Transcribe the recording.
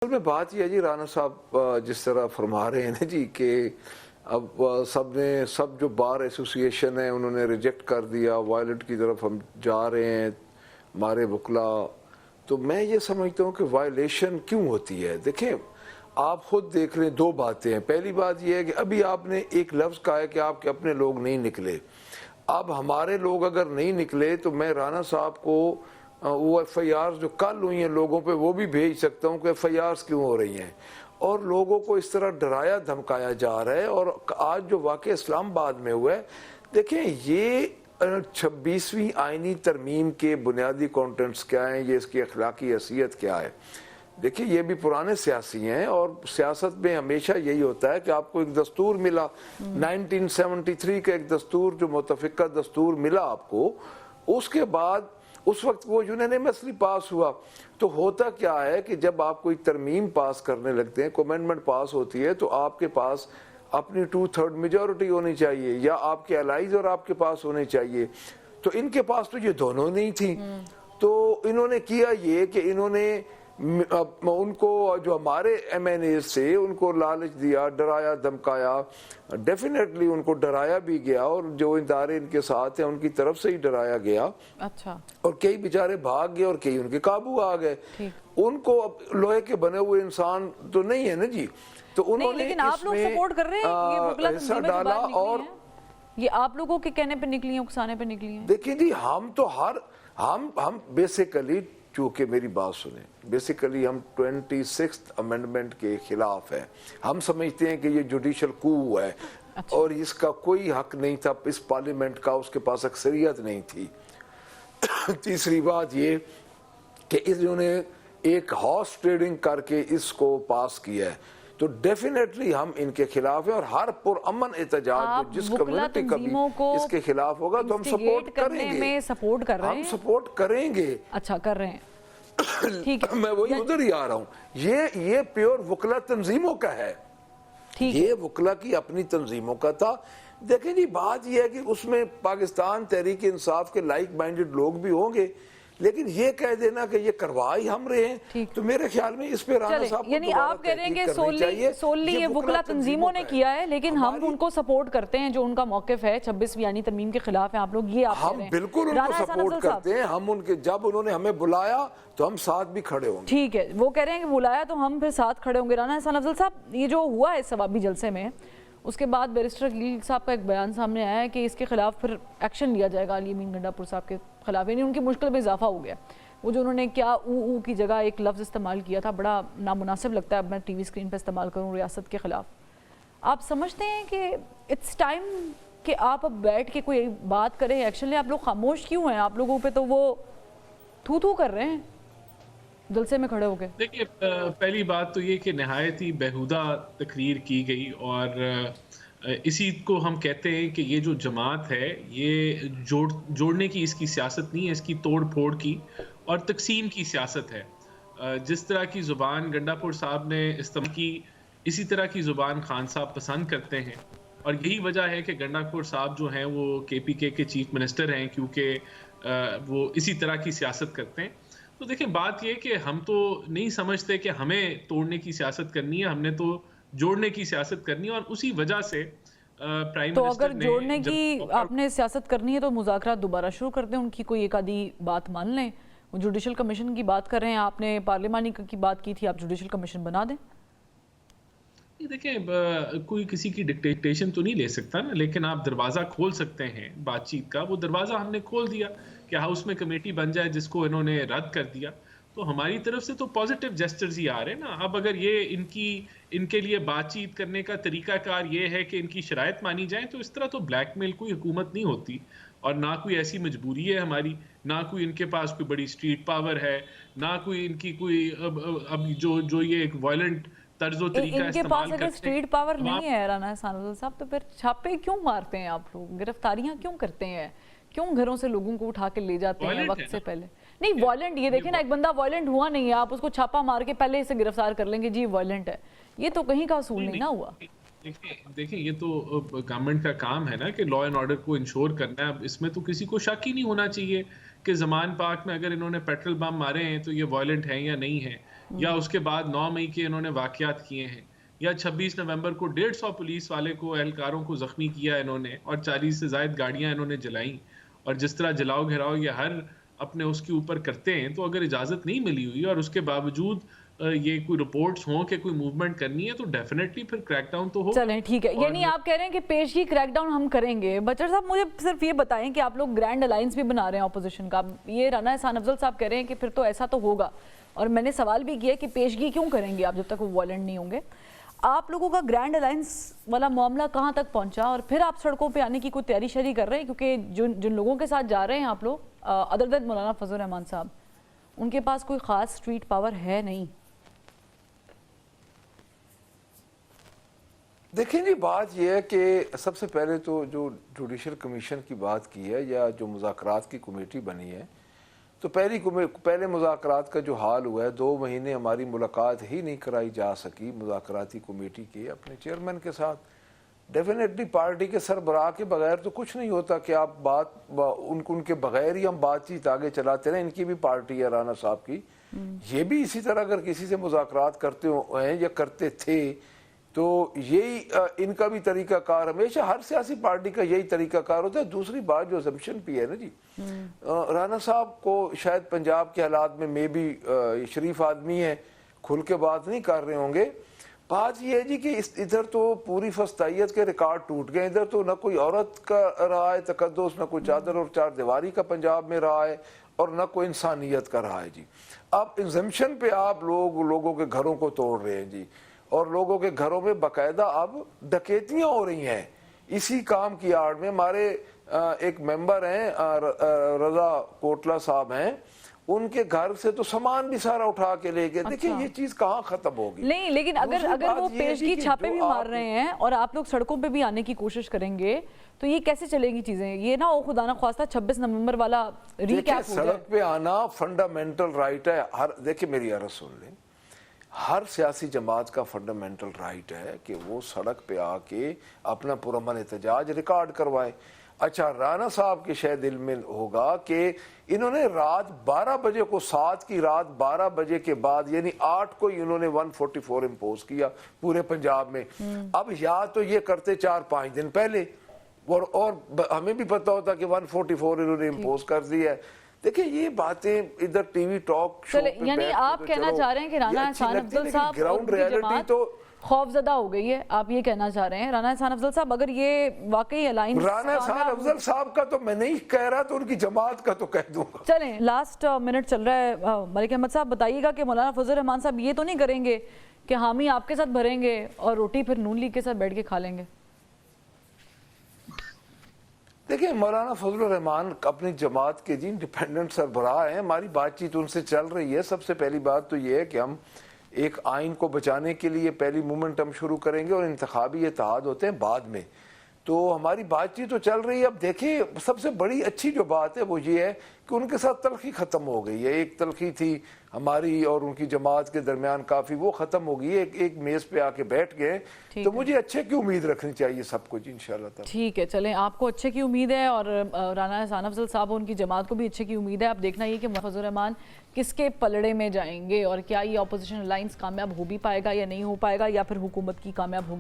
اصل میں بات یہ ہے جی، رانا صاحب جس طرح فرما رہے ہیں نا جی کہ اب سب جو بار ایسوسییشن ہے انہوں نے ریجیکٹ کر دیا، وائلٹ کی طرف ہم جا رہے ہیں ہمارے وکلاء. تو میں یہ سمجھتا ہوں کہ وائلیشن کیوں ہوتی ہے. دیکھیں آپ خود دیکھ لیں، دو باتیں ہیں. پہلی بات یہ ہے کہ ابھی آپ نے ایک لفظ کہا ہے کہ آپ کے اپنے لوگ نہیں نکلے. اب ہمارے لوگ اگر نہیں نکلے تو میں رانا صاحب کو وہ ایف آئی آر جو کل ہوئی ہیں لوگوں پہ وہ بھی بھیج سکتا ہوں کہ ایف آئی آرز کیوں ہو رہی ہیں، اور لوگوں کو اس طرح ڈرایا دھمکایا جا رہا ہے. اور آج جو واقعہ اسلام آباد میں ہوا ہے، دیکھیں یہ 26ویں آئینی ترمیم کے بنیادی کانٹینٹس کیا ہیں، یہ اس کی اخلاقی حیثیت کیا ہے. دیکھیں یہ بھی پرانے سیاسی ہیں، اور سیاست میں ہمیشہ یہی ہوتا ہے کہ آپ کو ایک دستور ملا 1973 کا، ایک دستور جو متفقہ دستور ملا آپ کو. اس کے بعد اس وقت وہ یونینیمسلی پاس ہوا. تو ہوتا کیا ہے کہ جب آپ کوئی ترمیم پاس کرنے لگتے ہیں، کوئی امینڈمنٹ پاس ہوتی ہے، تو آپ کے پاس اپنی 2/3 میجورٹی ہونی چاہیے، یا آپ کے الائز اور آپ کے پاس ہونے چاہیے. تو ان کے پاس تو یہ دونوں نہیں تھی. تو انہوں نے کیا یہ کہ انہوں نے ان کو جو ہمارے ایم این ایز تھے ان کو لالچ دیا، ڈرایا دھمکایا. ڈیفینیٹلی ان کو ڈرایا بھی گیا، اور جو ادارے ان کے ساتھ ہیں ان کی طرف سے ہی ڈرایا گیا. اچھا. اور کئی بیچارے بھاگ گئے اور کئی ان کے قابو آ گئے. ان کو اب لوہے کے بنے ہوئے انسان تو نہیں ہے نا جی. تو انہوں نے آپ لوگ سپورٹ کر رہے ہیں حصہ ڈالا. اور یہ آپ لوگوں کے کہنے پہ نکلی ہیں، اکسانے پہ نکلی ہیں. دیکھیں جی، ہم تو ہم بیسیکلی، چونکہ میری بات سنیں، بیسیکلی ہم 26th امینڈمنٹ کے خلاف ہیں. ہم سمجھتے ہیں کہ یہ جوڈیشل کو ہے، اور اس کا کوئی حق نہیں تھا اس پارلیمنٹ کا، اس کے پاس اکثریت نہیں تھی. تیسری بات یہ کہ انہوں نے ایک ہارس ٹریڈنگ کر کے اس کو پاس کیا ہے. تو ڈیفینیٹلی ہم ان کے خلاف ہیں، اور ہر پرامن احتجاج جس کمیونٹی کا بھی اس کے خلاف ہوگا تو ہم سپورٹ کریں گے. ہم سپورٹ کریں گے. اچھا کر رہے ہیں. میں وہی ادھر ہی آ رہا ہوں. یہ پیور وکلا تنظیموں کا ہے، یہ وکلا کی اپنی تنظیموں کا تھا. دیکھیں جی بات یہ ہے کہ اس میں پاکستان تحریک انصاف کے لائک مائنڈڈ لوگ بھی ہوں گے، لیکن یہ کہہ دینا کہ یہ کروائی ہم رہے ہیں، تو میرے خیال میں اس پہ رانا صاحب کو یعنی آپ کہہ رہے ہیں کہ سولی یہ وکلا تنظیموں نے کیا ہے، لیکن ہم ان کو سپورٹ کرتے ہیں جو ان کا موقف ہے 26ویں آئینی ترمیم کے خلاف ہیں آپ لوگ، یہ آپ کہہ رہے ہیں. ہم بالکل ان کو سپورٹ کرتے ہیں. ہم ان کے جب انہوں نے ہمیں بلایا تو ہم ساتھ بھی کھڑے ہوں گے. ٹھیک ہے، وہ کہہ رہے ہیں کہ بلایا تو ہم پھر ساتھ کھڑے ہوں گے. رانا احسان افضل صاحب، یہ جو ہوا ہے ثوابی جلسے میں، اس کے بعد بیرسٹر خلیل صاحب کا ایک بیان سامنے آیا ہے کہ اس کے خلاف پھر ایکشن لیا جائے گا علی امین گنڈا پور صاحب کے خلاف. یعنی ان کی مشکل میں اضافہ ہو گیا. وہ جو انہوں نے کیا او کی جگہ ایک لفظ استعمال کیا تھا، بڑا نامناسب لگتا ہے اب میں ٹی وی اسکرین پہ استعمال کروں ریاست کے خلاف. آپ سمجھتے ہیں کہ اٹس ٹائم کہ آپ اب بیٹھ کے کوئی بات کریں، ایکشن لیں؟ آپ لوگ خاموش کیوں ہیں؟ آپ لوگوں پہ تو وہ تھو کر رہے ہیں جلسے میں کھڑے ہو کے. دیکھیے، پہلی بات تو یہ کہ نہایت ہی بیہودہ تقریر کی گئی، اور اسی کو ہم کہتے ہیں کہ یہ جو جماعت ہے یہ جوڑنے کی اس کی سیاست نہیں ہے، اس کی توڑ پھوڑ کی اور تقسیم کی سیاست ہے. جس طرح کی زبان گنڈا پور صاحب نے استعمال کی، اسی طرح کی زبان خان صاحب پسند کرتے ہیں، اور یہی وجہ ہے کہ گنڈا پور صاحب جو ہیں وہ KPK کے چیف منسٹر ہیں، کیونکہ وہ اسی طرح کی سیاست کرتے ہیں. تو دیکھیں بات یہ کہ ہم تو نہیں سمجھتے کہ ہمیں توڑنے کی سیاست کرنی ہے، ہم نے تو جوڑنے کی سیاست کرنی ہے. اور اسی وجہ سے پرائم تو منسٹر اگر جوڑنے کی آپ نے سیاست کرنی ہے تو مذاکرات دوبارہ شروع کر دیں، ان کی کوئی ایک آدھی بات مان لیں. وہ جوڈیشل کمیشن کی بات کر رہے ہیں، آپ نے پارلیمانی کی بات کی تھی، آپ جوڈیشل کمیشن بنا دیں. دیکھیں کوئی کسی کی ڈکٹیشن تو نہیں لے سکتا نا، لیکن آپ دروازہ کھول سکتے ہیں بات چیت کا. وہ دروازہ ہم نے کھول دیا کہ ہاؤس میں کمیٹی بن جائے، جس کو انہوں نے رد کر دیا. تو ہماری طرف سے تو پازیٹیو جیسچرز ہی آ رہے ہیں نا. اب اگر یہ ان کے لیے بات چیت کرنے کا طریقہ کار یہ ہے کہ ان کی شرائط مانی جائیں، تو اس طرح تو بلیک میل کوئی حکومت نہیں ہوتی، اور نہ کوئی ایسی مجبوری ہے ہماری، نہ کوئی ان کے پاس کوئی بڑی اسٹریٹ پاور ہے، نہ کوئی ان کی کوئی اب جو یہ ایک وائلنٹ طرز و طریقہ ان کے پاس اگر اسٹریٹ پاور نہیں ہے رانا احسان افضل صاحب، تو پھر چھاپے کیوں مارتے ہیں آپ لوگ؟ گرفتاریاں کیوں کرتے ہیں؟ کیوں گھروں سے لوگوں کو اٹھا کے لے جاتے ہیں وقت سے پہلے؟ نہیں وائلنٹ، یہ دیکھیں نا، ایک بندہ وائلنٹ ہوا نہیں ہے، آپ اس کو چھاپا مار کے پہلے اسے گرفتار کر لیں گے جی وائلنٹ ہے. یہ تو کہیں کا اصول نہیں نہ ہوا. دیکھیں یہ تو گورنمنٹ کا کام ہے نا کہ لا اینڈ آرڈر کو انشور کرنا ہے. اب اس میں تو کسی کو شک ہی نہیں ہونا چاہیے کہ زمان پاک میں اگر انہوں نے پیٹرول بم مارے ہیں تو یہ وائلنٹ ہیں یا نہیں ہیں. یا اس کے بعد 9 مئی کے انہوں نے واقعات کیے ہیں, یا 26 نومبر کو 150 پولیس والے کو اہلکاروں کو زخمی کیا انہوں نے, اور 40 سے زائد گاڑیاں انہوں نے جلائیں, اور جس طرح جلاؤ گھراؤ یہ ہر اپنے اس کے اوپر کرتے ہیں, تو اگر اجازت نہیں ملی ہوئی اور اس کے باوجود یہ کوئی رپورٹس ہوں کہ کوئی موومنٹ کرنی ہے, تو ڈیفینیٹلی پھر کریک ڈاؤن تو ہو. چلیں ٹھیک ہے, یعنی آپ کہہ رہے ہیں کہ پیشگی کریک ڈاؤن ہم کریں گے. بچر صاحب مجھے صرف یہ بتائیں کہ آپ لوگ گرینڈ الائنس بھی بنا رہے ہیں اپوزیشن کا, یہ رانا احسان افضل صاحب کہہ رہے ہیں کہ پھر تو ایسا تو ہوگا, اور میں نے سوال بھی کیا کہ پیشگی کیوں کریں گے آپ جب تک وہ وائلنٹ نہیں ہوں گے. آپ لوگوں کا گرینڈ الائنس والا معاملہ کہاں تک پہنچا, اور پھر آپ سڑکوں پہ آنے کی کوئی تیاری شری کر رہے ہیں؟ کیونکہ جن لوگوں کے ساتھ جا رہے ہیں آپ لوگ, ادر دین مولانا فضل الرحمان صاحب, ان کے پاس کوئی خاص اسٹریٹ پاور ہے نہیں. دیکھیں جی, بات یہ ہے کہ سب سے پہلے تو جو جوڈیشل کمیشن کی بات کی ہے, یا جو مذاکرات کی کمیٹی بنی ہے, تو پہلے مذاکرات کا جو حال ہوا ہے, 2 مہینے ہماری ملاقات ہی نہیں کرائی جا سکی مذاکراتی کمیٹی کے اپنے چیئرمین کے ساتھ. ڈیفینیٹلی پارٹی کے سربراہ کے بغیر تو کچھ نہیں ہوتا کہ آپ ان کے بغیر ہی ہم بات چیت آگے چلاتے رہیں. ان کی بھی پارٹی ہے رانا صاحب کی, یہ بھی اسی طرح اگر کسی سے مذاکرات کرتے ہیں یا کرتے تھے, تو یہی ان کا بھی طریقہ کار, ہمیشہ ہر سیاسی پارٹی کا یہی طریقہ کار ہوتا ہے. دوسری بات جو اسمپشن بھی ہے نا جی, رانا صاحب کو شاید پنجاب کے حالات میں بھی شریف آدمی ہے, کھل کے بات نہیں کر رہے ہوں گے. بات یہ ہے جی کہ ادھر تو پوری فسطائیت کے ریکارڈ ٹوٹ گئے, ادھر تو نہ کوئی عورت کا رہا ہے تقدس, نہ کوئی چادر اور چار دیواری کا پنجاب میں رہا ہے, اور نہ کوئی انسانیت کا رہا ہے جی. اب ایگزمپشن پہ آپ لوگوں کے گھروں کو توڑ رہے ہیں جی, اور لوگوں کے گھروں میں باقاعدہ اب ڈکیتیاں ہو رہی ہیں اسی کام کی آڑ میں. ہمارے ایک ممبر ہیں رضا کوٹلا صاحب ہیں, ان کے گھر سے تو سامان بھی سارا اٹھا کے لے گئے. دیکھیں یہ چیز کہاں ختم ہوگی؟ نہیں, لیکن اگر وہ پیشگی چھاپے بھی مار رہے ہیں اور آپ لوگ سڑکوں پہ بھی آنے کی کوشش کریں گے, تو یہ کیسے چلیں گی چیزیں؟ یہ نہ ہو خدا نہ خواستہ 26 نومبر والا ریکیپ ہو جائے. سڑک پہ آنا فنڈامنٹل رائٹ ہے. دیکھیں میری عرض سن لیں, ہر سیاسی جماعت کا فنڈامنٹل رائٹ ہے کہ وہ سڑک پہ آ کے اپنا پرامن احتجاج ریکارڈ کروائے. اچھا, رانا صاحب کے شاید دل میں ہوگا کہ انہوں نے رات 12 بجے کو, 7 کی رات 12 بجے کے بعد یعنی 8 کو انہوں نے 144 امپوز کیا پورے پنجاب میں. اب یا تو یہ کرتے 4-5 دن پہلے, اور ہمیں بھی پتا ہوتا کہ 144 انہوں نے امپوز کر دیا ہے. دیکھیں یہ باتیں ادھر ٹی وی ٹاک شو پہ یعنی آپ کہنا چاہ رہے ہیں کہ رانا احسان افضل صاحب گراؤنڈ ریالٹی تو خوف زدہ ہو گئی ہے, آپ یہ کہنا چاہ رہے ہیں؟ رانا احسان افضل صاحب اگر یہ واقعی الائنس, رانا احسان افضل صاحب کا تو میں نہیں کہہ رہا, تو ان کی جماعت کا تو کہہ دوں گا. چلیں لاسٹ منٹ چل رہا ہے, ملک احمد صاحب بتائیے گا کہ مولانا فضل الرحمان صاحب یہ تو نہیں کریں گے کہ حامی آپ کے ساتھ بھریں گے اور روٹی پھر نون لیگ کے ساتھ بیٹھ کے کھا لیں گے؟ دیکھیں مولانا فضل الرحمان اپنی جماعت کے انڈیپینڈنٹ سربراہ ہیں, ہماری بات چیت ان سے چل رہی ہے. سب سے پہلی بات تو یہ ہے کہ ہم ایک آئین کو بچانے کے لیے پہلی موومنٹ ہم شروع کریں گے, اور انتخابی اتحاد ہوتے ہیں بعد میں, تو ہماری بات چیت تو چل رہی ہے. اب دیکھیں سب سے بڑی اچھی جو بات ہے وہ یہ ہے کہ ان کے ساتھ تلخی ختم ہو گئی ہے. ایک تلخی تھی ہماری اور ان کی جماعت کے درمیان کافی, وہ ختم ہو گئی ہے, ایک میز پہ آ کے بیٹھ گئے. تو مجھے اچھے کی امید رکھنی چاہیے سب کچھ انشاءاللہ تعالی. ٹھیک ہے, چلیں آپ کو اچھے کی امید ہے, اور رانا احسان افضل صاحب ان کی جماعت کو بھی اچھے کی امید ہے. اب دیکھنا یہ کہ فضل الرحمان کس کے پلڑے میں جائیں گے, اور کیا یہ اپوزیشن الائنس کامیاب ہو بھی پائے گا یا نہیں ہو پائے گا, یا پھر حکومت کی کامیاب ہوگی.